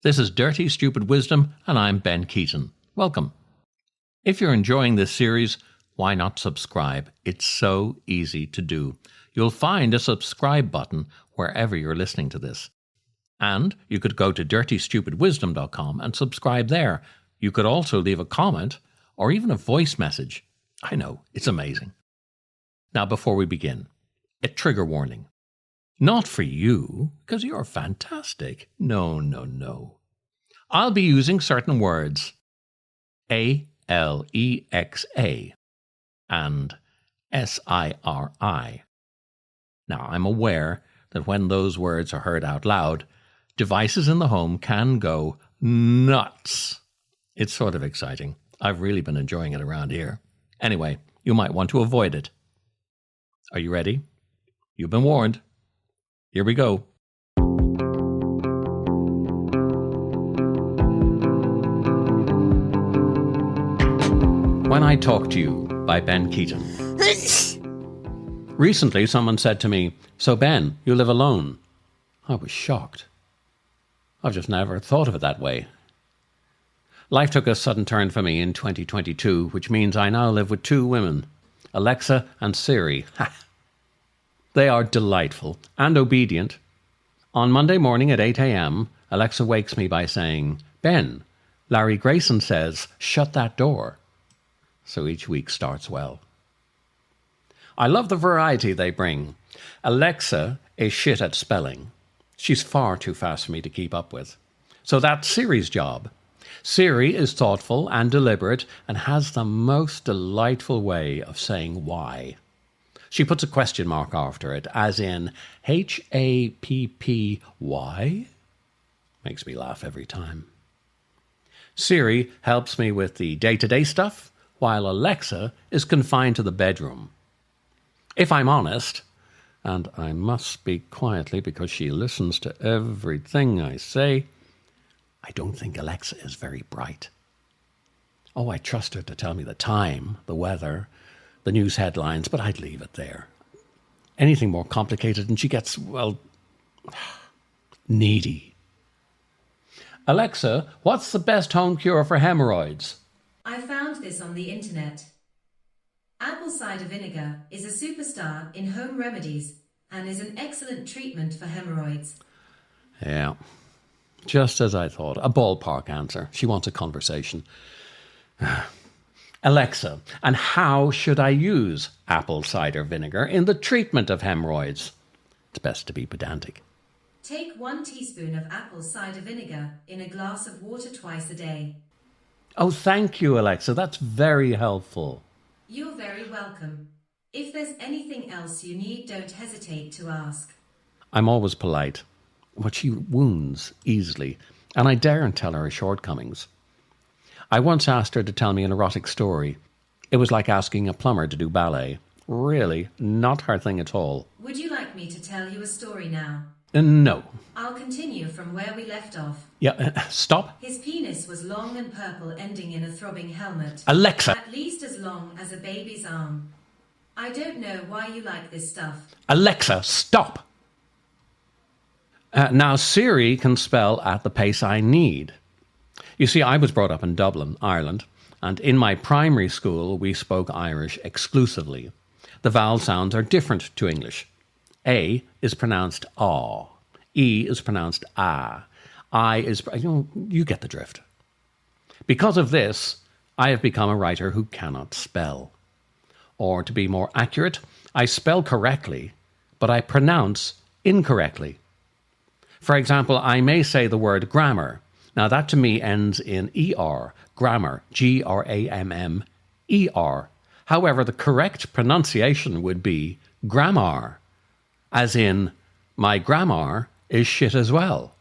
This is Dirty Stupid Wisdom, and I'm Ben Keaton. Welcome. If you're enjoying this series, why not subscribe? It's so easy to do. You'll find a subscribe button wherever you're listening to this. And you could go to dirtystupidwisdom.com and subscribe there. You could also leave a comment or even a voice message. I know, it's amazing. Now, before we begin, a trigger warning. Not for you, because you're fantastic. No. I'll be using certain words. Alexa and Siri. Now, I'm aware that when those words are heard out loud, devices in the home can go nuts. It's sort of exciting. I've really been enjoying it around here. Anyway, you might want to avoid it. Are you ready? You've been warned. Here we go. When I Talk to You by Ben Keaton. Recently, someone said to me, "So Ben, you live alone?" I was shocked. I've just never thought of it that way. Life took a sudden turn for me in 2022, which means I now live with two women, Alexa and Siri. They are delightful and obedient. On Monday morning at 8 a.m., Alexa wakes me by saying, "Ben, Larry Grayson says, shut that door." So each week starts well. I love the variety they bring. Alexa is shit at spelling. She's far too fast for me to keep up with. So that's Siri's job. Siri is thoughtful and deliberate and has the most delightful way of saying why. She puts a question mark after it, as in Happy? Makes me laugh every time. Siri helps me with the day-to-day stuff, while Alexa is confined to the bedroom. If I'm honest, and I must speak quietly because she listens to everything I say, I don't think Alexa is very bright. Oh, I trust her to tell me the time, the weather, the news headlines, but I'd leave it there. Anything more complicated and she gets, well, needy. Alexa, what's the best home cure for hemorrhoids? I found this on the internet. Apple cider vinegar is a superstar in home remedies and is an excellent treatment for hemorrhoids. Yeah, just as I thought. A ballpark answer. She wants a conversation. Alexa, and how should I use apple cider vinegar in the treatment of hemorrhoids? It's best to be pedantic. Take 1 teaspoon of apple cider vinegar in a glass of water twice a day. Oh, thank you, Alexa. That's very helpful. You're very welcome. If there's anything else you need, don't hesitate to ask. I'm always polite, but she wounds easily, and I daren't tell her her shortcomings. I once asked her to tell me an erotic story. It was like asking a plumber to do ballet. Really, not her thing at all. Would you like me to tell you a story now? No. I'll continue from where we left off. Yeah, stop. His penis was long and purple, ending in a throbbing helmet. Alexa! At least as long as a baby's arm. I don't know why you like this stuff. Alexa, stop! Now, Siri can spell at the pace I need. You see, I was brought up in Dublin, Ireland, and in my primary school we spoke Irish exclusively. The vowel sounds are different to English. A is pronounced aw. E is pronounced ah. I is, you get the drift. Because of this, I have become a writer who cannot spell. Or to be more accurate, I spell correctly, but I pronounce incorrectly. For example, I may say the word grammar. Now that to me ends in ER, grammar, Grammmer. However, the correct pronunciation would be grammar, as in, my grammar is shit as well.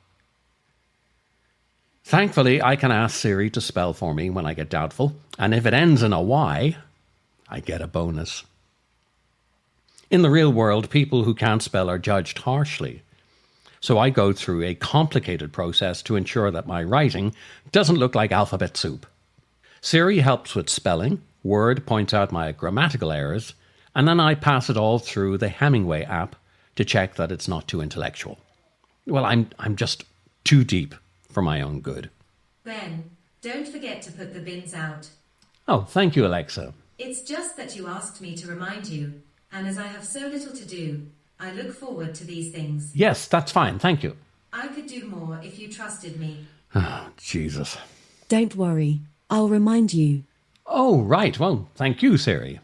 Thankfully, I can ask Siri to spell for me when I get doubtful, and if it ends in a Y, I get a bonus. In the real world, people who can't spell are judged harshly. So I go through a complicated process to ensure that my writing doesn't look like alphabet soup. Siri helps with spelling, Word points out my grammatical errors, and then I pass it all through the Hemingway app to check that it's not too intellectual. Well, I'm just too deep. for my own good. Ben, don't forget to put the bins out. Oh, thank you, Alexa. It's just that you asked me to remind you, and as I have so little to do, I look forward to these things. Yes, that's fine, thank you. I could do more if you trusted me. Oh, Jesus. Don't worry, I'll remind you. Oh, right. Well, thank you, Siri.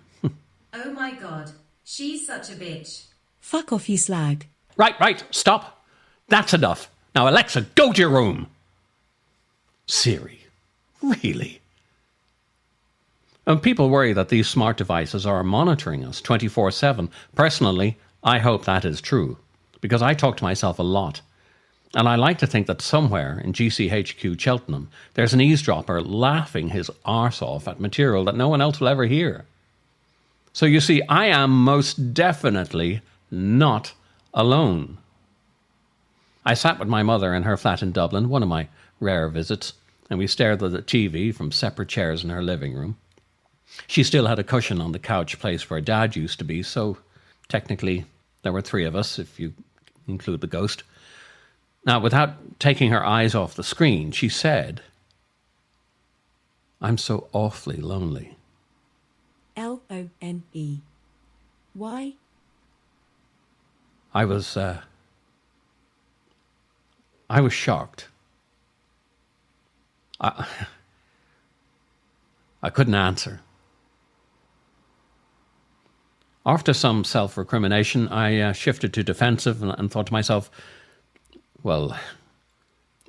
Oh my God, she's such a bitch. Fuck off, you slag. Right, stop. That's enough. Now, Alexa, go to your room. Siri, really? And people worry that these smart devices are monitoring us 24/7. Personally, I hope that is true, because I talk to myself a lot. And I like to think that somewhere in GCHQ Cheltenham, there's an eavesdropper laughing his arse off at material that no one else will ever hear. So you see, I am most definitely not alone. I sat with my mother in her flat in Dublin, one of my rare visits, and we stared at the TV from separate chairs in her living room. She still had a cushion on the couch place where Dad used to be, so technically there were three of us, if you include the ghost. Now, without taking her eyes off the screen, she said, "I'm so awfully lonely." Lone. Why? I was shocked. I couldn't answer. After some self-recrimination, I shifted to defensive and thought to myself, well,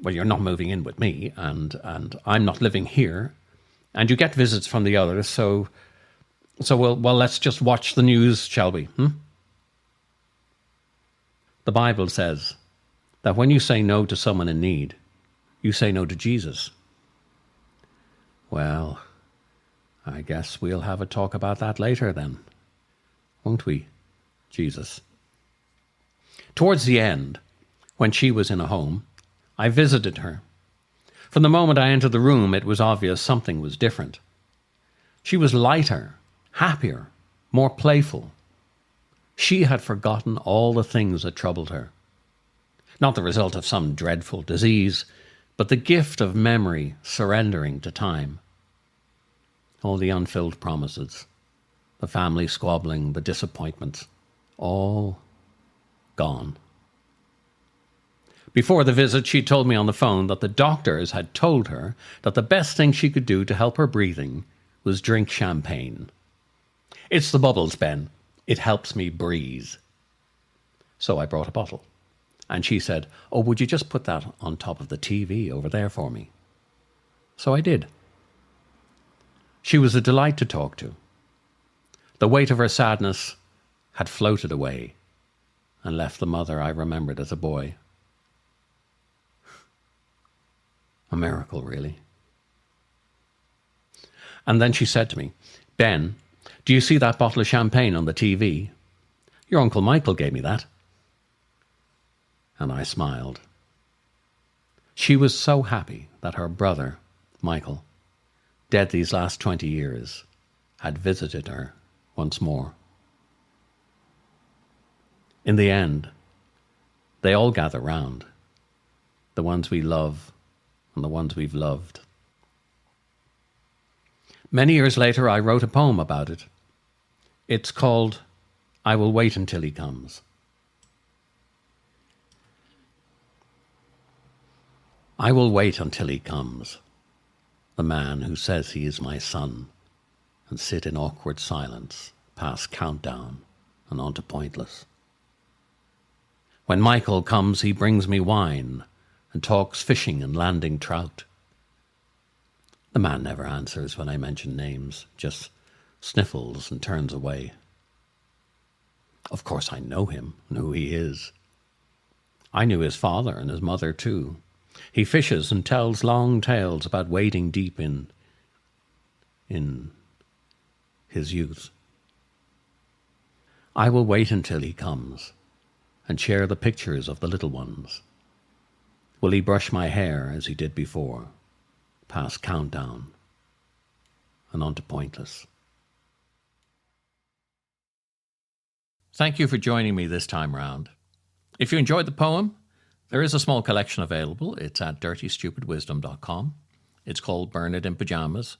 you're not moving in with me, and I'm not living here, and you get visits from the others, so let's just watch the news, shall we? The Bible says that when you say no to someone in need, you say no to Jesus. Well, I guess we'll have a talk about that later then, won't we, Jesus? Towards the end, when she was in a home, I visited her. From the moment I entered the room, it was obvious something was different. She was lighter, happier, more playful. She had forgotten all the things that troubled her. Not the result of some dreadful disease, but the gift of memory surrendering to time. All the unfilled promises, the family squabbling, the disappointments, all gone. Before the visit, she told me on the phone that the doctors had told her that the best thing she could do to help her breathing was drink champagne. It's the bubbles, Ben. It helps me breathe. So I brought a bottle. And she said, "Oh, would you just put that on top of the TV over there for me?" So I did. She was a delight to talk to. The weight of her sadness had floated away and left the mother I remembered as a boy. A miracle, really. And then she said to me, "Ben, do you see that bottle of champagne on the TV? Your Uncle Michael gave me that." And I smiled. She was so happy that her brother, Michael, dead these last 20 years, had visited her once more. In the end, they all gather round, the ones we love and the ones we've loved. Many years later, I wrote a poem about it. It's called "I Will Wait Until He Comes." I will wait until he comes, the man who says he is my son, and sit in awkward silence past countdown and on to pointless. When Michael comes, he brings me wine and talks fishing and landing trout. The man never answers when I mention names, just sniffles and turns away. Of course I know him and who he is. I knew his father and his mother too. He fishes and tells long tales about wading deep in his youth. I will wait until he comes and share the pictures of the little ones. Will he brush my hair as he did before, past countdown and on to pointless? Thank you for joining me this time round. If you enjoyed the poem, There is a small collection available. It's at dirtystupidwisdom.com. It's called Burn It in Pyjamas.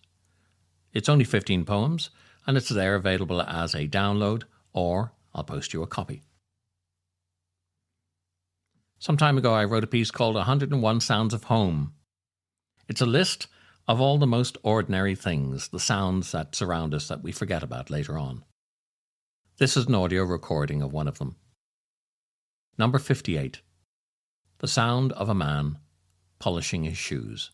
It's only 15 poems, and it's there available as a download, or I'll post you a copy. Some time ago, I wrote a piece called 101 Sounds of Home. It's a list of all the most ordinary things, the sounds that surround us that we forget about later on. This is an audio recording of one of them. Number 58. The sound of a man polishing his shoes.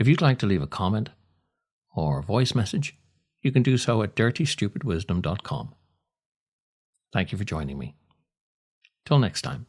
If you'd like to leave a comment or a voice message, you can do so at dirtystupidwisdom.com. Thank you for joining me. Till next time.